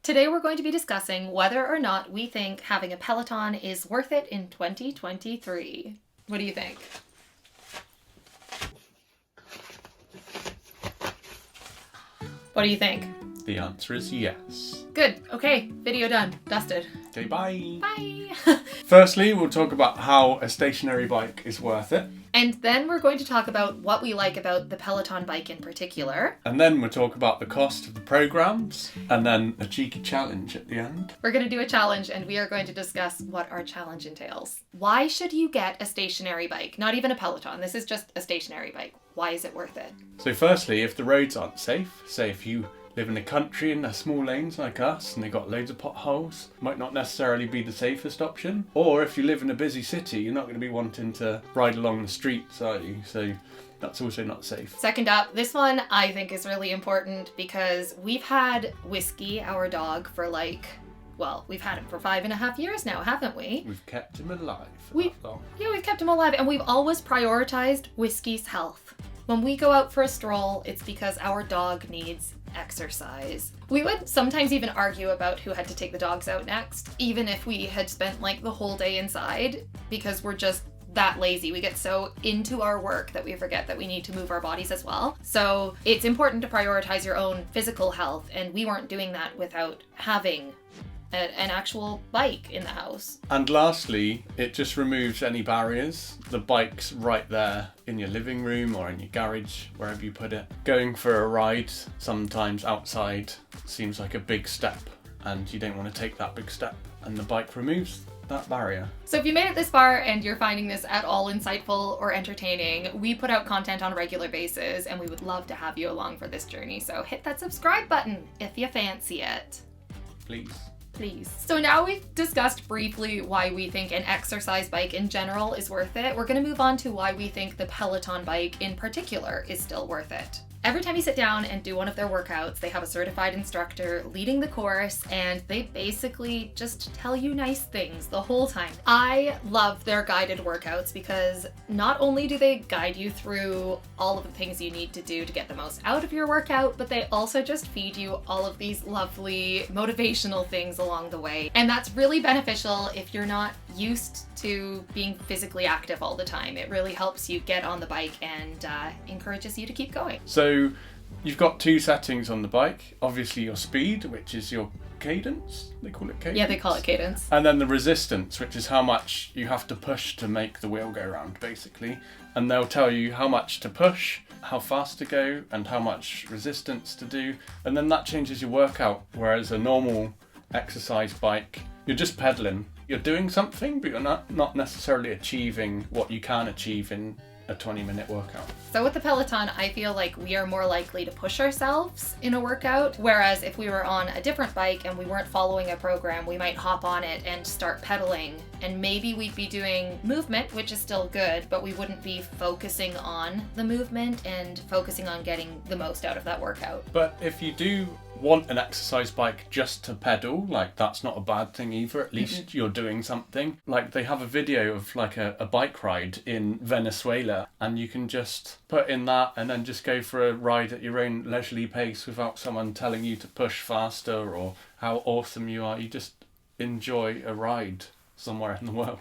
Today we're going to be discussing whether or not we think having a Peloton is worth it in 2023. What do you think? What do you think? The answer is yes. Good. Okay, video done. Dusted. Okay, bye. Bye. Firstly, we'll talk about how a stationary bike is worth it. And then we're going to talk about what we like about the Peloton bike in particular. And then we'll talk about the cost of the programs. And then a cheeky challenge at the end. We're going to do a challenge and we are going to discuss what our challenge entails. Why should you get a stationary bike? Not even a Peloton. This is just a stationary bike. Why is it worth it? So firstly, if the roads aren't safe, say if you live in the country and they're small lanes like us and they got loads of potholes, might not necessarily be the safest option. Or if you live in a busy city, you're not going to be wanting to ride along the streets, are you? So that's also not safe. Second up, this one I think is really important because we've had Whiskey, our dog, for we've had him for 5.5 years now, haven't we? We've kept him alive for that long. Yeah, we've kept him alive and we've always prioritized Whiskey's health. When we go out for a stroll, it's because our dog needs exercise. We would sometimes even argue about who had to take the dogs out next, even if we had spent the whole day inside, because we're just that lazy. We get so into our work that we forget that we need to move our bodies as well. So it's important to prioritize your own physical health, and we weren't doing that without having an actual bike in the house. And lastly, it just removes any barriers. The bike's right there in your living room or in your garage, wherever you put it. Going for a ride, sometimes outside, seems like a big step, and you don't want to take that big step, and the bike removes that barrier. So if you made it this far and you're finding this at all insightful or entertaining, we put out content on a regular basis, and we would love to have you along for this journey. So hit that subscribe button if you fancy it. Please. So now we've discussed briefly why we think an exercise bike in general is worth it. We're going to move on to why we think the Peloton bike in particular is still worth it. Every time you sit down and do one of their workouts, they have a certified instructor leading the course, and they basically just tell you nice things the whole time. I love their guided workouts because not only do they guide you through all of the things you need to do to get the most out of your workout, but they also just feed you all of these lovely motivational things along the way. And that's really beneficial if you're not used to being physically active all the time. It really helps you get on the bike and encourages you to keep going. So you've got two settings on the bike. Obviously your speed, which is your cadence. They call it cadence? Yeah, they call it cadence. And then the resistance, which is how much you have to push to make the wheel go round, basically. And they'll tell you how much to push, how fast to go, and how much resistance to do. And then that changes your workout. Whereas a normal exercise bike, you're just pedaling. You're doing something, but you're not necessarily achieving what you can achieve in a 20-minute workout. So with the Peloton, I feel like we are more likely to push ourselves in a workout, whereas if we were on a different bike and we weren't following a program, we might hop on it and start pedaling, and maybe we'd be doing movement, which is still good, but we wouldn't be focusing on the movement and focusing on getting the most out of that workout. But if you do want an exercise bike just to pedal, that's not a bad thing either. At least you're doing something. They have a video of a bike ride in Venezuela, and you can just put in that and then just go for a ride at your own leisurely pace without someone telling you to push faster or how awesome you are. You just enjoy a ride somewhere in the world.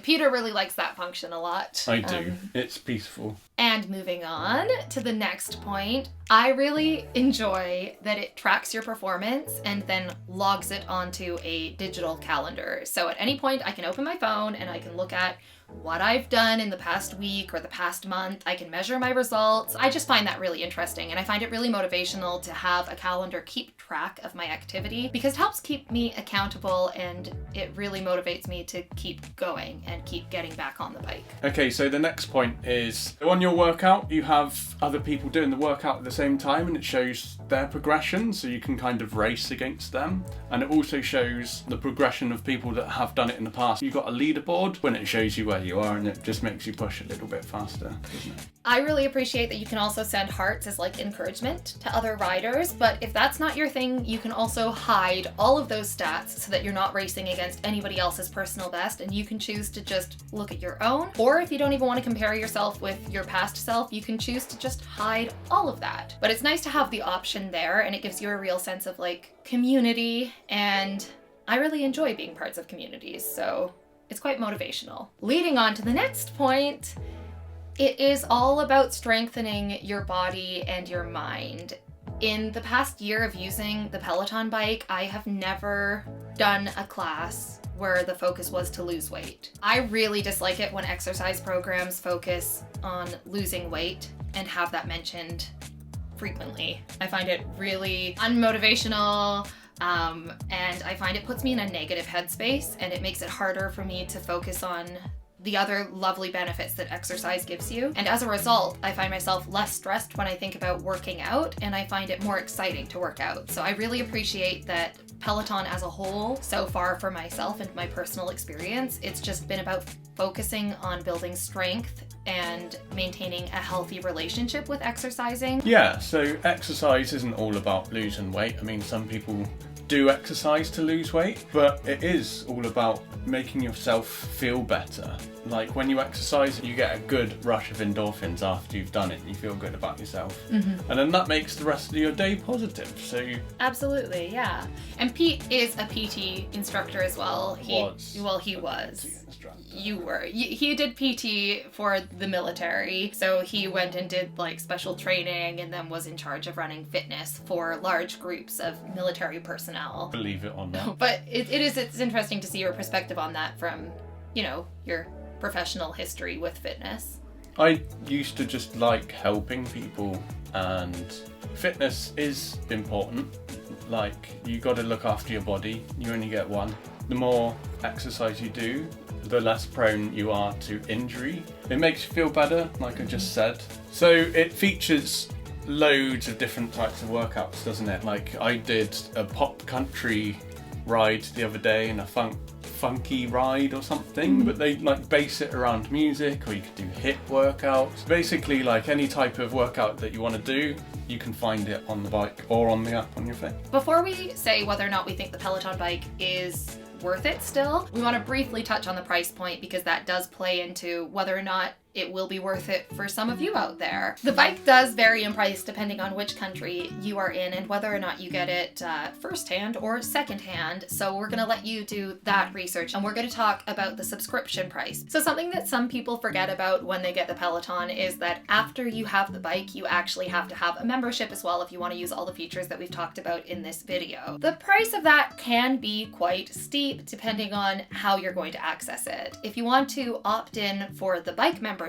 Peter really likes that function a lot. I do. It's peaceful. And moving on to the next point, I really enjoy that it tracks your performance and then logs it onto a digital calendar. So at any point I can open my phone and I can look at what I've done in the past week or the past month. I can measure my results. I just find that really interesting, and I find it really motivational to have a calendar keep track of my activity because it helps keep me accountable, and it really motivates me to keep going and keep getting back on the bike. Okay, so the next point is on your workout, you have other people doing the workout at the same time, and it shows their progression, so you can kind of race against them. And it also shows the progression of people that have done it in the past. You've got a leaderboard when it shows you where you are, and it just makes you push a little bit faster, doesn't it? I really appreciate that you can also send hearts as like encouragement to other riders, but if that's not your thing, you can also hide all of those stats so that you're not racing against anybody else's personal best, and you can choose to just look at your own. Or if you don't even want to compare yourself with your past self, you can choose to just hide all of that. But it's nice to have the option there, and it gives you a real sense of like community, and I really enjoy being parts of communities, so it's quite motivational. Leading on to the next point, it is all about strengthening your body and your mind. In the past year of using the Peloton bike, I have never done a class where the focus was to lose weight. I really dislike it when exercise programs focus on losing weight and have that mentioned frequently. I find it really unmotivational, and I find it puts me in a negative headspace, and it makes it harder for me to focus on the other lovely benefits that exercise gives you. And as a result, I find myself less stressed when I think about working out, and I find it more exciting to work out. So I really appreciate that Peloton as a whole, so far for myself and my personal experience, it's just been about focusing on building strength and maintaining a healthy relationship with exercising. Yeah, so exercise isn't all about losing weight. I mean, some people do exercise to lose weight, but it is all about making yourself feel better. Like when you exercise, you get a good rush of endorphins after you've done it and you feel good about yourself. And then that makes the rest of your day positive. So Absolutely, yeah. And Pete is a PT instructor as well. He was. You were. He did PT for the military, so he went and did like special training and then was in charge of running fitness for large groups of military personnel. Believe it or not. But it's interesting to see your perspective on that from, you know, your professional history with fitness. I used to just like helping people, and fitness is important. Like, you got to look after your body. You only get one. The more exercise you do, the less prone you are to injury. It makes you feel better, like I just said. So it features loads of different types of workouts, doesn't it? Like, I did a pop country ride the other day and a funky ride or something, but they like base it around music, or you could do HIIT workouts. Basically, like any type of workout that you want to do, you can find it on the bike or on the app on your phone. Before we say whether or not we think the Peloton bike is worth it still, we want to briefly touch on the price point, because that does play into whether or not it will be worth it for some of you out there. The bike does vary in price depending on which country you are in and whether or not you get it firsthand or secondhand. So we're going to let you do that research, and we're going to talk about the subscription price. So something that some people forget about when they get the Peloton is that after you have the bike, you actually have to have a membership as well if you want to use all the features that we've talked about in this video. The price of that can be quite steep depending on how you're going to access it. If you want to opt in for the bike membership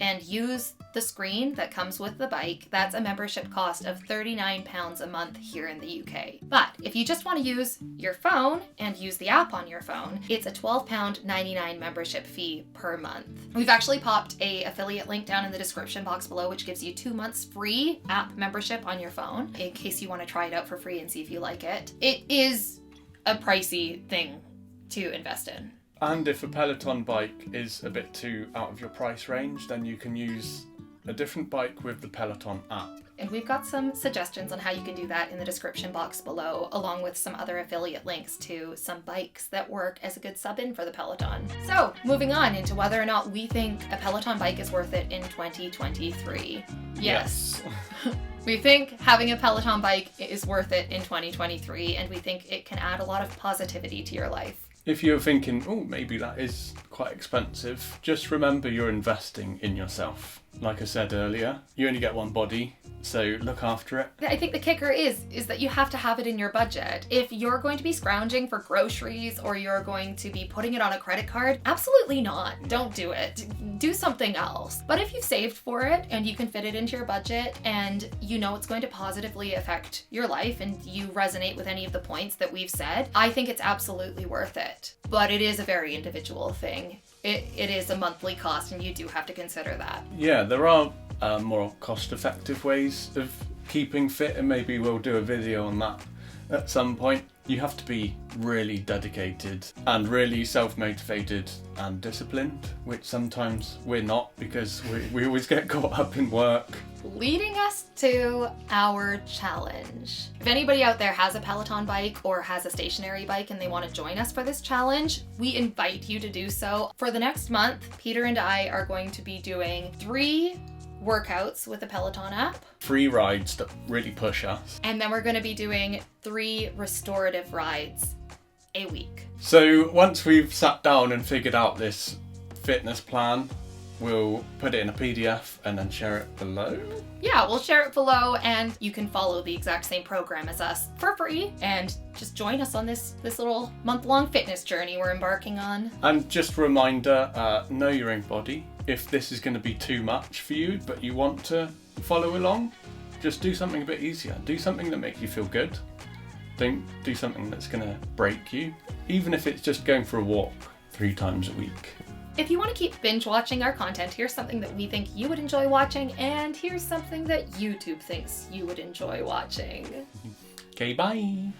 and use the screen that comes with the bike, that's a membership cost of £39 a month here in the UK. But if you just want to use your phone and use the app on your phone, it's a £12.99 membership fee per month. We've actually popped a affiliate link down in the description box below, which gives you 2 months free app membership on your phone in case you want to try it out for free and see if you like it. It is a pricey thing to invest in. And if a Peloton bike is a bit too out of your price range, then you can use a different bike with the Peloton app. And we've got some suggestions on how you can do that in the description box below, along with some other affiliate links to some bikes that work as a good sub-in for the Peloton. So, moving on into whether or not we think a Peloton bike is worth it in 2023. Yes. We think having a Peloton bike is worth it in 2023, and we think it can add a lot of positivity to your life. If you're thinking, oh, maybe that is quite expensive, just remember you're investing in yourself. Like I said earlier, you only get one body, so look after it. I think the kicker is that you have to have it in your budget. If you're going to be scrounging for groceries or you're going to be putting it on a credit card, absolutely not. Don't do it. Do something else. But if you've saved for it and you can fit it into your budget and you know it's going to positively affect your life and you resonate with any of the points that we've said, I think it's absolutely worth it. But it is a very individual thing. It is a monthly cost, and you do have to consider that. Yeah, there are more cost-effective ways of keeping fit, and maybe we'll do a video on that at some point. You have to be really dedicated and really self-motivated and disciplined, which sometimes we're not because we always get caught up in work. Leading us to our challenge. If anybody out there has a Peloton bike or has a stationary bike and they want to join us for this challenge, we invite you to do so. For the next month, Peter and I are going to be doing 3 workouts with the Peloton app. 3 rides that really push us. And then we're going to be doing 3 restorative rides a week. So once we've sat down and figured out this fitness plan, we'll put it in a PDF and then share it below. Yeah, we'll share it below and you can follow the exact same program as us for free and just join us on this little month-long fitness journey we're embarking on. And just a reminder, know your own body. If this is going to be too much for you, but you want to follow along, just do something a bit easier. Do something that makes you feel good. Don't do something that's going to break you, even if it's just going for a walk 3 times a week. If you want to keep binge watching our content, here's something that we think you would enjoy watching, and here's something that YouTube thinks you would enjoy watching. Okay, bye.